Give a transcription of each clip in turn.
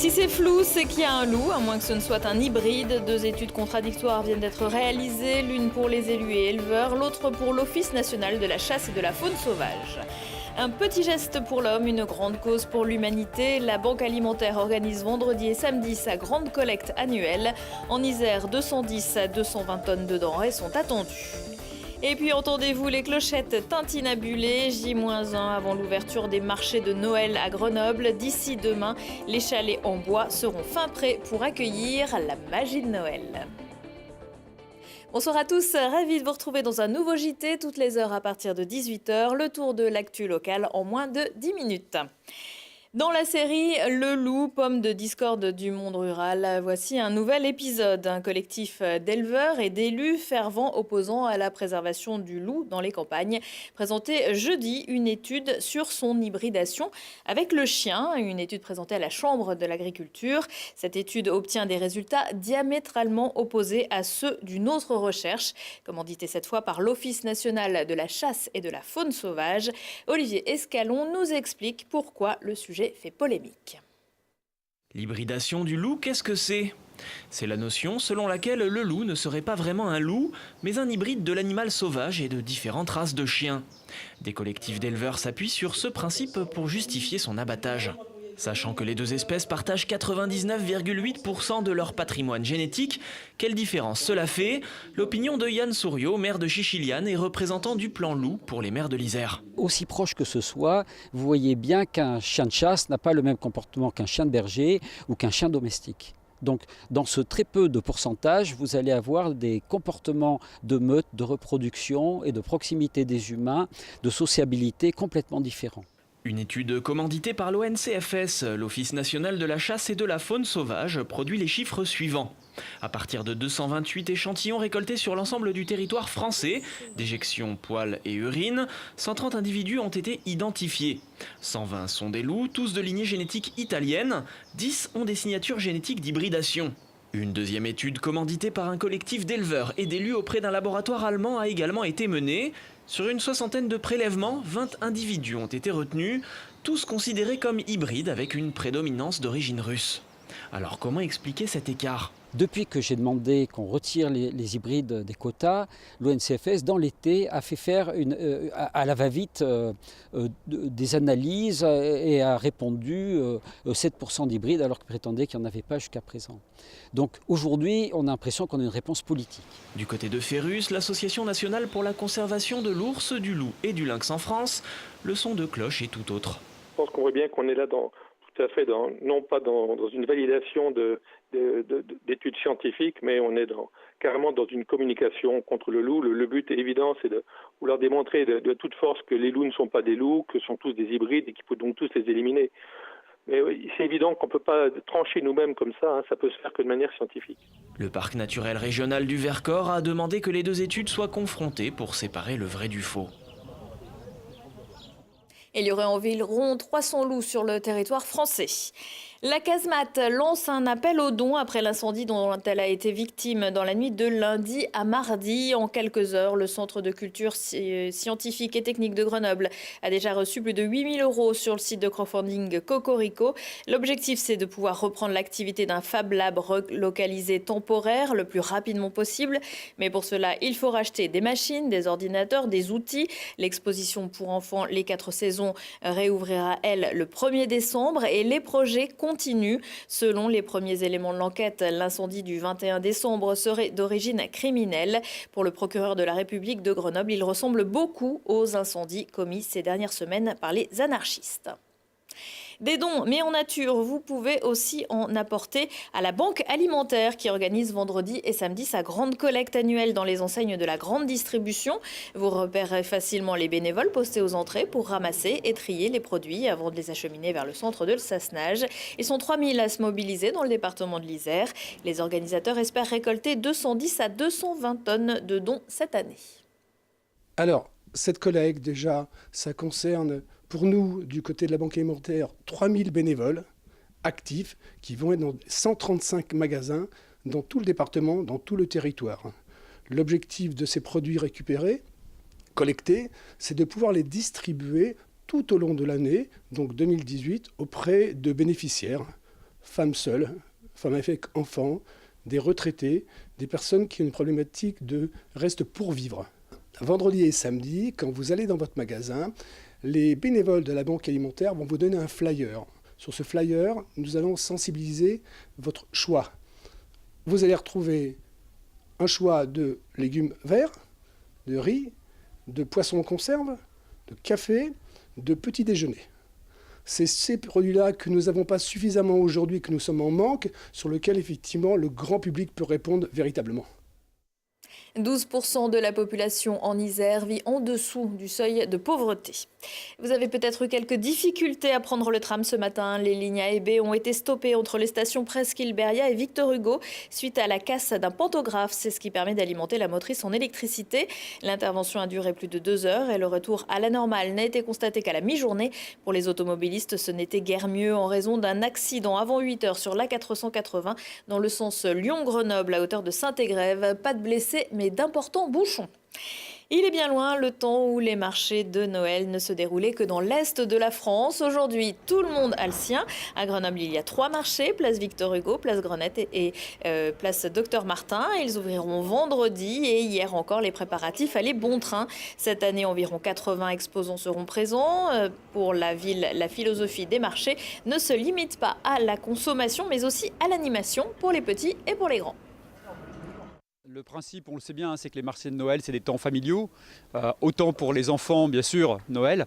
Si c'est flou, c'est qu'il y a un loup, à moins que ce ne soit un hybride. 2 études contradictoires viennent d'être réalisées, l'une pour les élus et éleveurs, l'autre pour l'Office national de la chasse et de la faune sauvage. Un petit geste pour l'homme, une grande cause pour l'humanité. La Banque alimentaire organise vendredi et samedi sa grande collecte annuelle. En Isère, 210 à 220 tonnes de denrées sont attendues. Et puis entendez-vous les clochettes tintinabulées, J-1 avant l'ouverture des marchés de Noël à Grenoble. D'ici demain, les chalets en bois seront fin prêts pour accueillir la magie de Noël. Bonsoir à tous, ravi de vous retrouver dans un nouveau JT, toutes les heures à partir de 18h, le tour de l'actu locale en moins de 10 minutes. Dans la série Le Loup, pomme de discorde du monde rural, voici un nouvel épisode. Un collectif d'éleveurs et d'élus fervents opposants à la préservation du loup dans les campagnes présentait jeudi une étude sur son hybridation avec le chien, une étude présentée à la Chambre de l'agriculture. Cette étude obtient des résultats diamétralement opposés à ceux d'une autre recherche, commanditée cette fois par l'Office national de la chasse et de la faune sauvage. Olivier Escalon nous explique pourquoi le sujet fait polémique. L'hybridation du loup, qu'est-ce que c'est ? C'est la notion selon laquelle le loup ne serait pas vraiment un loup, mais un hybride de l'animal sauvage et de différentes races de chiens. Des collectifs d'éleveurs s'appuient sur ce principe pour justifier son abattage. Sachant que les deux espèces partagent 99,8% de leur patrimoine génétique, quelle différence cela fait ? L'opinion de Yann Souriau, maire de Chichiliane et représentant du plan loup pour les maires de l'Isère. Aussi proche que ce soit, vous voyez bien qu'un chien de chasse n'a pas le même comportement qu'un chien de berger ou qu'un chien domestique. Donc dans ce très peu de pourcentage, vous allez avoir des comportements de meute, de reproduction et de proximité des humains, de sociabilité complètement différents. Une étude commanditée par l'ONCFS, l'Office national de la chasse et de la faune sauvage, produit les chiffres suivants. À partir de 228 échantillons récoltés sur l'ensemble du territoire français, déjections, poils et urine, 130 individus ont été identifiés. 120 sont des loups, tous de lignée génétique italienne, 10 ont des signatures génétiques d'hybridation. Une deuxième étude commanditée par un collectif d'éleveurs et d'élus auprès d'un laboratoire allemand a également été menée. Sur une soixantaine de prélèvements, 20 individus ont été retenus, tous considérés comme hybrides avec une prédominance d'origine russe. Alors comment expliquer cet écart ? Depuis que j'ai demandé qu'on retire les hybrides des quotas, l'ONCFS, dans l'été, a fait faire à la va-vite des analyses et a répondu 7% d'hybrides alors qu'il prétendait qu'il n'y en avait pas jusqu'à présent. Donc aujourd'hui, on a l'impression qu'on a une réponse politique. Du côté de Ferrus, l'Association nationale pour la conservation de l'ours, du loup et du lynx en France, le son de cloche est tout autre. Je pense qu'on voit bien qu'on est là tout à fait non pas dans une validation d'études scientifiques, mais on est carrément dans une communication contre le loup. Le but est évident, c'est de vouloir démontrer de toute force que les loups ne sont pas des loups, que sont tous des hybrides et qu'il faut donc tous les éliminer. Mais oui, c'est évident qu'on ne peut pas trancher nous-mêmes comme ça, ça peut se faire que de manière scientifique. Le parc naturel régional du Vercors a demandé que les deux études soient confrontées pour séparer le vrai du faux. Il y aurait environ 300 loups sur le territoire français. La casemate lance un appel aux dons après l'incendie dont elle a été victime dans la nuit de lundi à mardi. En quelques heures, le Centre de culture scientifique et technique de Grenoble a déjà reçu plus de 8 000 € sur le site de crowdfunding Cocorico. L'objectif, c'est de pouvoir reprendre l'activité d'un Fab Lab relocalisé temporaire le plus rapidement possible. Mais pour cela, il faut racheter des machines, des ordinateurs, des outils. L'exposition pour enfants Les 4 saisons réouvrira, elle, le 1er décembre et les projets continue. Selon les premiers éléments de l'enquête, l'incendie du 21 décembre serait d'origine criminelle. Pour le procureur de la République de Grenoble, il ressemble beaucoup aux incendies commis ces dernières semaines par les anarchistes. Des dons, mais en nature, vous pouvez aussi en apporter à la Banque alimentaire qui organise vendredi et samedi sa grande collecte annuelle dans les enseignes de la grande distribution. Vous repérerez facilement les bénévoles postés aux entrées pour ramasser et trier les produits avant de les acheminer vers le centre de Sassenage. Ils sont 3000 à se mobiliser dans le département de l'Isère. Les organisateurs espèrent récolter 210 à 220 tonnes de dons cette année. Alors, cette collecte, déjà, ça concerne, pour nous, du côté de la Banque alimentaire, 3000 bénévoles actifs qui vont être dans 135 magasins dans tout le département, dans tout le territoire. L'objectif de ces produits récupérés, collectés, c'est de pouvoir les distribuer tout au long de l'année, donc 2018, auprès de bénéficiaires, femmes seules, femmes avec enfants, des retraités, des personnes qui ont une problématique de reste pour vivre. Vendredi et samedi, quand vous allez dans votre magasin, les bénévoles de la Banque alimentaire vont vous donner un flyer. Sur ce flyer, nous allons sensibiliser votre choix. Vous allez retrouver un choix de légumes verts, de riz, de poissons en conserve, de café, de petit déjeuner. C'est ces produits-là que nous n'avons pas suffisamment aujourd'hui, que nous sommes en manque, sur lesquels effectivement le grand public peut répondre véritablement. 12% de la population en Isère vit en dessous du seuil de pauvreté. Vous avez peut-être eu quelques difficultés à prendre le tram ce matin. Les lignes A et B ont été stoppées entre les stations Presqu'île-Berria et Victor Hugo suite à la casse d'un pantographe. C'est ce qui permet d'alimenter la motrice en électricité. L'intervention a duré plus de 2 heures et le retour à la normale n'a été constaté qu'à la mi-journée. Pour les automobilistes, ce n'était guère mieux en raison d'un accident avant 8 heures sur l'A480 dans le sens Lyon-Grenoble à hauteur de Saint-Égrève. Pas de blessés, mais d'importants bouchons. Il est bien loin le temps où les marchés de Noël ne se déroulaient que dans l'est de la France. Aujourd'hui, tout le monde a le sien. À Grenoble, il y a 3 marchés, place Victor Hugo, place Grenette et place Docteur Martin. Ils ouvriront vendredi et hier encore, les préparatifs allaient bon train. Cette année, environ 80 exposants seront présents. Pour la ville, la philosophie des marchés ne se limite pas à la consommation, mais aussi à l'animation pour les petits et pour les grands. Le principe, on le sait bien, c'est que les marchés de Noël, c'est des temps familiaux, autant pour les enfants, bien sûr, Noël,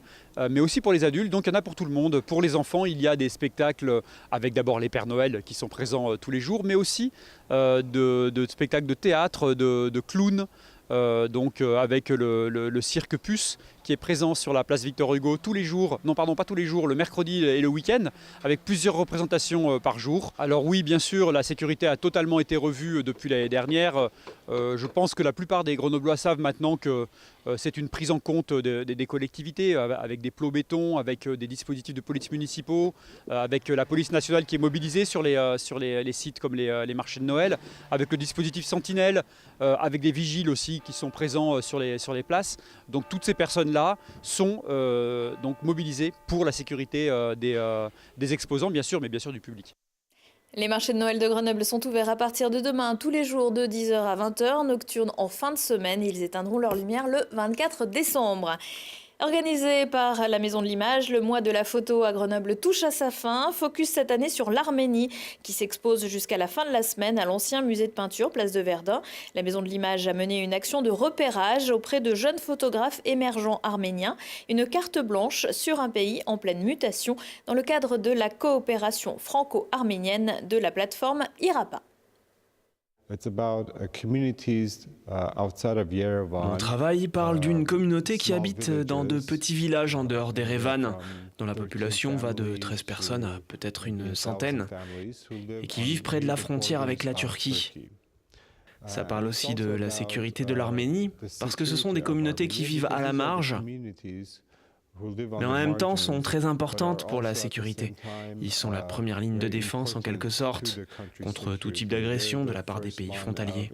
mais aussi pour les adultes. Donc il y en a pour tout le monde. Pour les enfants, il y a des spectacles avec d'abord les Pères Noël qui sont présents tous les jours, mais aussi de spectacles de théâtre, de clowns, avec le cirque Puce qui est présent sur la place Victor Hugo tous les jours, non pardon pas tous les jours, le mercredi et le week-end, avec plusieurs représentations par jour. Alors oui, bien sûr, la sécurité a totalement été revue depuis l'année dernière. Je pense que la plupart des Grenoblois savent maintenant que c'est une prise en compte des collectivités, avec des plots béton, avec des dispositifs de police municipaux, avec la police nationale qui est mobilisée sur les sites comme les marchés de Noël, avec le dispositif Sentinelle, avec des vigiles aussi qui sont présents sur les places. Donc toutes ces personnes-là sont donc mobilisées pour la sécurité des exposants, bien sûr, mais bien sûr du public. Les marchés de Noël de Grenoble sont ouverts à partir de demain, tous les jours de 10h à 20h, nocturnes en fin de semaine. Ils éteindront leur lumière le 24 décembre. Organisé par la Maison de l'Image, le mois de la photo à Grenoble touche à sa fin. Focus cette année sur l'Arménie, qui s'expose jusqu'à la fin de la semaine à l'ancien musée de peinture, place de Verdun. La Maison de l'Image a mené une action de repérage auprès de jeunes photographes émergents arméniens. Une carte blanche sur un pays en pleine mutation dans le cadre de la coopération franco-arménienne de la plateforme IRAPA. Mon travail parle d'une communauté qui habite dans de petits villages en dehors d'Erevan, dont la population va de 13 personnes à peut-être une centaine, et qui vivent près de la frontière avec la Turquie. Ça parle aussi de la sécurité de l'Arménie, parce que ce sont des communautés qui vivent à la marge, mais en même temps sont très importantes pour la sécurité. Ils sont la première ligne de défense en quelque sorte, contre tout type d'agression de la part des pays frontaliers.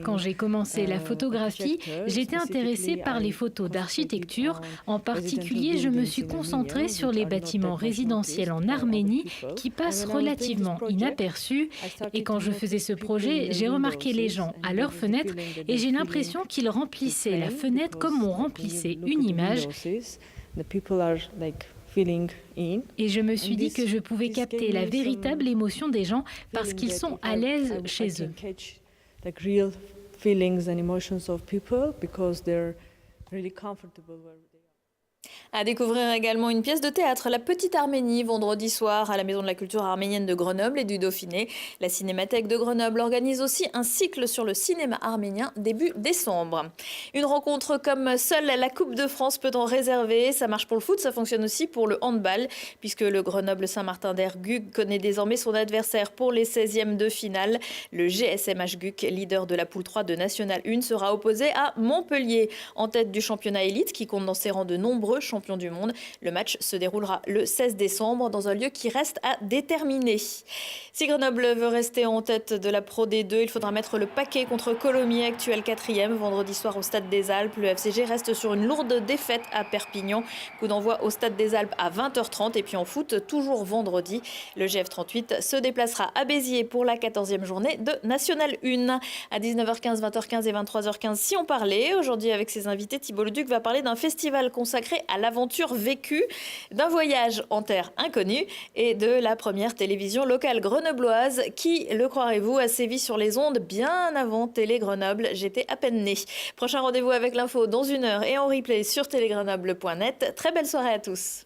Quand j'ai commencé la photographie, j'étais intéressée par les photos d'architecture. En particulier, je me suis concentrée sur les bâtiments résidentiels en Arménie qui passent relativement inaperçus. Et quand je faisais ce projet, j'ai remarqué les gens à leurs fenêtres et j'ai l'impression qu'ils remplissaient la fenêtre comme on remplissait une image. Et je me suis dit que je pouvais capter la véritable émotion des gens parce qu'ils sont à l'aise chez eux. À découvrir également une pièce de théâtre, La Petite Arménie, vendredi soir à la Maison de la Culture arménienne de Grenoble et du Dauphiné. La Cinémathèque de Grenoble organise aussi un cycle sur le cinéma arménien début décembre. Une rencontre comme seule la Coupe de France peut en réserver. Ça marche pour le foot, ça fonctionne aussi pour le handball, puisque le Grenoble Saint-Martin d'Erguc connaît désormais son adversaire pour les 16e de finale. Le GSMH Guc, leader de la poule 3 de National 1, sera opposé à Montpellier, en tête du championnat élite qui compte dans ses rangs de nombreux nombreux champions du monde. Le match se déroulera le 16 décembre dans un lieu qui reste à déterminer. Si Grenoble veut rester en tête de la Pro D2, il faudra mettre le paquet contre Colomiers, actuel 4e. Vendredi soir au Stade des Alpes, le FCG reste sur une lourde défaite à Perpignan. Coup d'envoi au Stade des Alpes à 20h30. Et puis en foot, toujours vendredi, le GF38 se déplacera à Béziers pour la 14e journée de National 1. À 19h15, 20h15 et 23h15, si on parlait. Aujourd'hui, avec ses invités, Thibault Leduc va parler d'un festival consacré à l'aventure vécue, d'un voyage en terre inconnue et de la première télévision locale grenobloise qui, le croirez-vous, a sévi sur les ondes bien avant Télé Grenoble. J'étais à peine née. Prochain rendez-vous avec l'info dans 1 heure et en replay sur télégrenoble.net. Très belle soirée à tous.